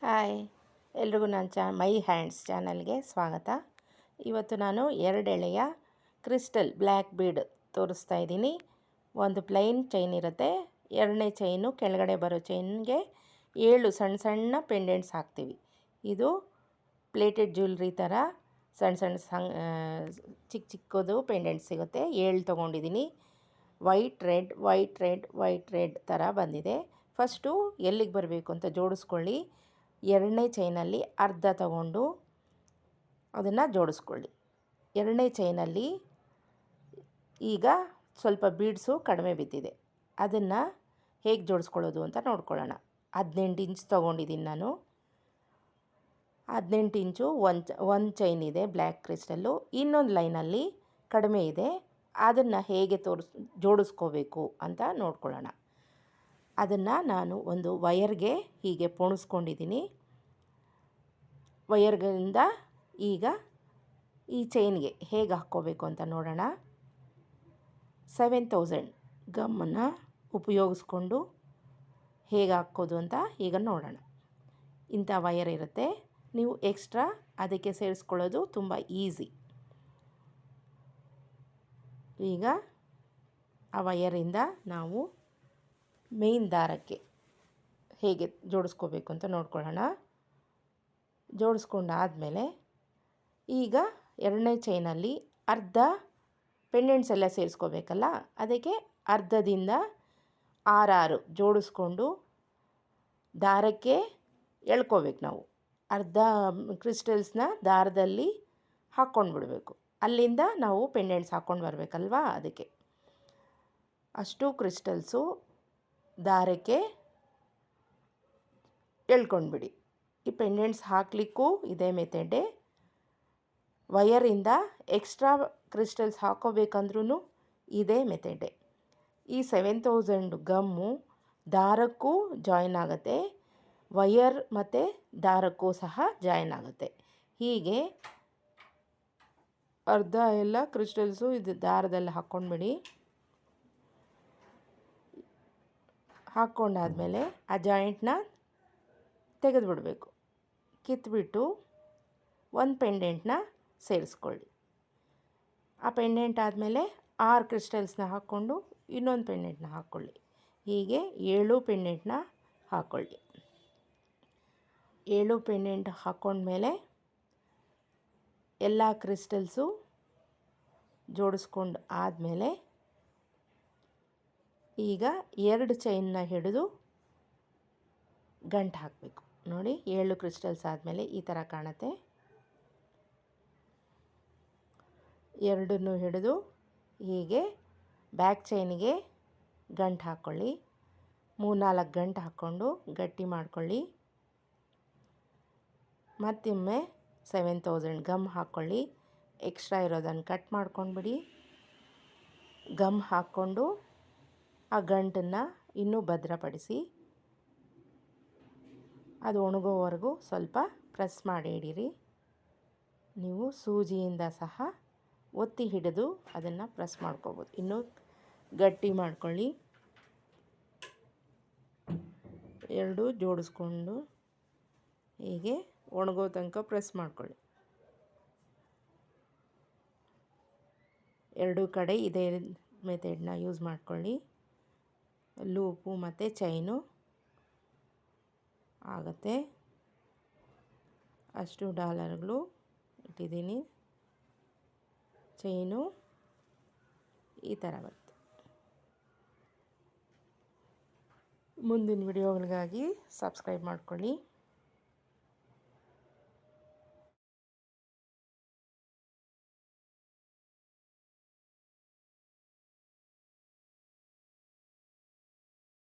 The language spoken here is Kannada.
ಹಾಯ್ ಎಲ್ರಿಗೂ ನನ್ನ ಮೈ ಹ್ಯಾಂಡ್ಸ್ ಚಾನಲ್ಗೆ ಸ್ವಾಗತ. ಇವತ್ತು ನಾನು 2 ಎಳೆಯ ಕ್ರಿಸ್ಟಲ್ ಬ್ಲ್ಯಾಕ್ ಬೀಡ್ ತೋರಿಸ್ತಾ ಇದ್ದೀನಿ. ಒಂದು ಪ್ಲೈನ್ ಚೈನ್ ಇರುತ್ತೆ, ಎರಡನೇ ಚೈನು ಕೆಳಗಡೆ ಬರೋ ಚೈನ್ಗೆ 7 ಸಣ್ಣ ಸಣ್ಣ ಪೆಂಡೆಂಟ್ಸ್ ಹಾಕ್ತೀವಿ. ಇದು ಪ್ಲೇಟೆಡ್ ಜ್ಯುವೆಲ್ರಿ ಥರ ಸಣ್ಣ ಚಿಕ್ಕ ಚಿಕ್ಕದು ಪೆಂಡೆಂಟ್ಸ್ ಸಿಗುತ್ತೆ. 7 ತೊಗೊಂಡಿದ್ದೀನಿ. ವೈಟ್ ರೆಡ್ ಥರ ಬಂದಿದೆ. ಫಸ್ಟು ಎಲ್ಲಿಗೆ ಬರಬೇಕು ಅಂತ ಜೋಡಿಸ್ಕೊಳ್ಳಿ. ಎರಡನೇ ಚೈನಲ್ಲಿ ಅರ್ಧ ತಗೊಂಡು ಅದನ್ನು ಜೋಡಿಸ್ಕೊಳ್ಳಿ. ಎರಡನೇ ಚೈನಲ್ಲಿ ಈಗ ಸ್ವಲ್ಪ ಬೀಡ್ಸು ಕಡಿಮೆ ಬಿದ್ದಿದೆ. ಅದನ್ನು ಹೇಗೆ ಜೋಡಿಸ್ಕೊಳ್ಳೋದು ಅಂತ ನೋಡ್ಕೊಳ್ಳೋಣ. 18 ಇಂಚ್ ತೊಗೊಂಡಿದ್ದೀನಿ ನಾನು. 18 ಇಂಚು ಒಂದು ಚೈನ್ ಇದೆ ಬ್ಲ್ಯಾಕ್ ಕ್ರಿಸ್ಟಲ್ಲು. ಇನ್ನೊಂದು ಲೈನಲ್ಲಿ ಕಡಿಮೆ ಇದೆ. ಅದನ್ನು ಹೇಗೆ ಜೋಡಿಸ್ಕೋಬೇಕು ಅಂತ ನೋಡ್ಕೊಳ್ಳೋಣ. ಅದನ್ನು ನಾನು ಒಂದು ವಯರ್ಗೆ ಹೀಗೆ ಪೋಣಿಸ್ಕೊಂಡಿದ್ದೀನಿ. ವಯರ್ಗಳಿಂದ ಈಗ ಈ ಚೈನ್ಗೆ ಹೇಗೆ ಹಾಕ್ಕೋಬೇಕು ಅಂತ ನೋಡೋಣ. 7000 ಗಮ್ಮನ್ನು ಉಪಯೋಗಿಸ್ಕೊಂಡು ಹೇಗೆ ಹಾಕ್ಕೋದು ಅಂತ ಈಗ ನೋಡೋಣ. ಇಂಥ ವಯರ್ ಇರುತ್ತೆ, ನೀವು ಎಕ್ಸ್ಟ್ರಾ ಅದಕ್ಕೆ ಸೇರಿಸ್ಕೊಳ್ಳೋದು ತುಂಬ ಈಸಿ. ಈಗ ಆ ವಯರಿಂದ ನಾವು ಮೇನ್ ದಾರಕ್ಕೆ ಹೇಗೆ ಜೋಡಿಸ್ಕೋಬೇಕು ಅಂತ ನೋಡ್ಕೊಳ್ಳೋಣ. ಜೋಡಿಸ್ಕೊಂಡಾದಮೇಲೆ ಈಗ ಎರಡನೇ ಚೈನಲ್ಲಿ ಅರ್ಧ ಪೆಂಡೆಂಟ್ಸ್ ಎಲ್ಲ ಸೇರಿಸ್ಕೋಬೇಕಲ್ಲ, ಅದಕ್ಕೆ ಅರ್ಧದಿಂದ 6 ಜೋಡಿಸ್ಕೊಂಡು ದಾರಕ್ಕೆ ಎಳ್ಕೋಬೇಕು. ನಾವು ಅರ್ಧ ಕ್ರಿಸ್ಟಲ್ಸ್ನ ದಾರದಲ್ಲಿ ಹಾಕ್ಕೊಂಡು ಬಿಡಬೇಕು. ಅಲ್ಲಿಂದ ನಾವು ಪೆಂಡೆಂಟ್ಸ್ ಹಾಕ್ಕೊಂಡು ಬರಬೇಕಲ್ವಾ, ಅದಕ್ಕೆ ಅಷ್ಟು ಕ್ರಿಸ್ಟಲ್ಸು ದಾರಕ್ಕೆ ಎಳ್ಕೊಂಡ್ಬಿಡಿ. ಈ ಪೆಂಡೆಂಟ್ಸ್ ಹಾಕಲಿಕ್ಕೂ ಇದೇ ಮೆಥಡೇ. ವಯರಿಂದ ಎಕ್ಸ್ಟ್ರಾ ಕ್ರಿಸ್ಟಲ್ಸ್ ಹಾಕೋಬೇಕಂದ್ರೂ ಇದೇ ಮೆಥಡೇ. ಈ 7000 ಗಮ್ಮು ದಾರಕ್ಕೂ ಜಾಯಿನ್ ಆಗುತ್ತೆ, ವಯರ್ ಮತ್ತು ದಾರಕ್ಕೂ ಸಹ ಜಾಯಿನ್ ಆಗುತ್ತೆ. ಹೀಗೆ ಅರ್ಧ ಎಲ್ಲ ಕ್ರಿಸ್ಟಲ್ಸು ಇದು ದಾರದಲ್ಲಿ ಹಾಕ್ಕೊಂಡ್ಬಿಡಿ. ಹಾಕ್ಕೊಂಡಾದಮೇಲೆ ಆ ಜಾಯಿಂಟ್ನ ತೆಗೆದುಬಿಡಬೇಕು. ಕಿತ್ಬಿಟ್ಟು ಒಂದು ಪೆಂಡೆಂಟ್ನ ಸೇರಿಸ್ಕೊಳ್ಳಿ. ಆ ಪೆಂಡೆಂಟ್ ಆದಮೇಲೆ 6 ಕ್ರಿಸ್ಟಲ್ಸ್ನ ಹಾಕ್ಕೊಂಡು ಇನ್ನೊಂದು ಪೆಂಡೆಂಟ್ನ ಹಾಕ್ಕೊಳ್ಳಿ. ಹೀಗೆ 7 ಪೆಂಡೆಂಟ್ನ ಹಾಕ್ಕೊಳ್ಳಿ. 7 ಪೆಂಡೆಂಟ್ ಹಾಕ್ಕೊಂಡ್ಮೇಲೆ ಎಲ್ಲ ಕ್ರಿಸ್ಟಲ್ಸು ಜೋಡಿಸ್ಕೊಂಡು ಆದಮೇಲೆ ಈಗ 2 ಚೈನ್ನ ಹಿಡಿದು ಗಂಟು ಹಾಕಬೇಕು. ನೋಡಿ, 7 ಕ್ರಿಸ್ಟಲ್ಸ್ ಆದಮೇಲೆ ಈ ಥರ ಕಾಣುತ್ತೆ. 2 ಹಿಡಿದು ಹೀಗೆ ಬ್ಯಾಕ್ ಚೈನಿಗೆ ಗಂಟು ಹಾಕ್ಕೊಳ್ಳಿ. 3-4 ಗಂಟು ಹಾಕ್ಕೊಂಡು ಗಟ್ಟಿ ಮಾಡ್ಕೊಳ್ಳಿ. ಮತ್ತೊಮ್ಮೆ 7000 ಗಮ್ ಹಾಕ್ಕೊಳ್ಳಿ. ಎಕ್ಸ್ಟ್ರಾ ಇರೋದನ್ನು ಕಟ್ ಮಾಡ್ಕೊಂಡ್ಬಿಡಿ. ಗಮ್ ಹಾಕ್ಕೊಂಡು ಆ ಗಂಟನ್ನು ಇನ್ನೂ ಭದ್ರಪಡಿಸಿ ಅದು ಒಣಗೋವರೆಗೂ ಸ್ವಲ್ಪ ಪ್ರೆಸ್ ಮಾಡಿ ಹಿಡೀರಿ. ನೀವು ಸೂಜಿಯಿಂದ ಸಹ ಒತ್ತಿ ಹಿಡಿದು ಅದನ್ನು ಪ್ರೆಸ್ ಮಾಡ್ಕೋಬೋದು. ಇನ್ನೂ ಗಟ್ಟಿ ಮಾಡ್ಕೊಳ್ಳಿ. 2 ಜೋಡಿಸ್ಕೊಂಡು ಹೀಗೆ ಒಣಗೋ ತನಕ ಪ್ರೆಸ್ ಮಾಡ್ಕೊಳ್ಳಿ. 2 ಕಡೆ ಇದೇ ಮೆಥಡನ್ನ ಯೂಸ್ ಮಾಡ್ಕೊಳ್ಳಿ. ಲೂಪು ಮತ್ತು ಚೈನು ಆಗುತ್ತೆ. ಅಷ್ಟು ಡಾಲರ್ಗಳು ಇಟ್ಟಿದ್ದೀನಿ. ಚೈನು ಈ ಥರ ಬರುತ್ತೆ. ಮುಂದಿನ ವಿಡಿಯೋಗಳಿಗಾಗಿ ಸಬ್ಸ್ಕ್ರೈಬ್ ಮಾಡ್ಕೊಳ್ಳಿ.